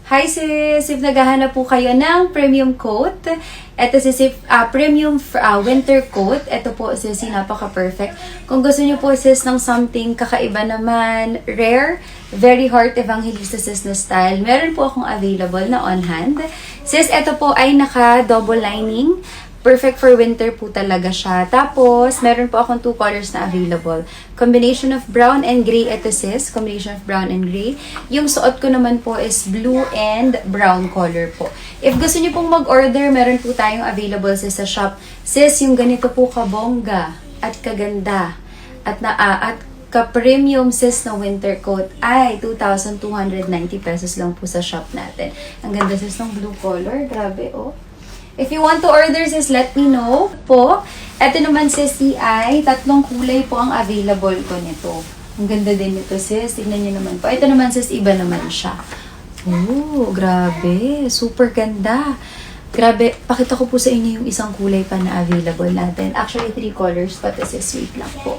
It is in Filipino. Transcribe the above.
Hi sis! If naghahanap po kayo ng premium coat, ito sis, premium winter coat, ito po sis, napaka-perfect. Kung gusto niyo po sis ng something kakaiba naman, rare, very heart evangelista sis na style, meron po akong available na on hand. Sis, ito po ay naka-double lining. Perfect for winter po talaga siya. Tapos, meron po akong 2 colors na available. Combination of brown and gray ito sis. Combination of brown and gray. Yung suot ko naman po is blue and brown color po. If gusto niyo pong mag-order, meron po tayong available sis sa shop. Sis, yung ganito po kabongga at kaganda at ka-premium sis na winter coat ay 2,290 pesos lang po sa shop natin. Ang ganda sis ng blue color. Grabe oh. If you want to order, sis, let me know po. Ito naman, sis, ay 3 kulay po ang available ko nito. Ang ganda din nito, sis. Tignan nyo naman po. Ito naman, sis, iba naman siya. Oh, grabe. Super ganda. Grabe. Pakita ko po sa inyo yung isang kulay pa na available natin. Actually, 3 colors pa to, sis. Wait lang po.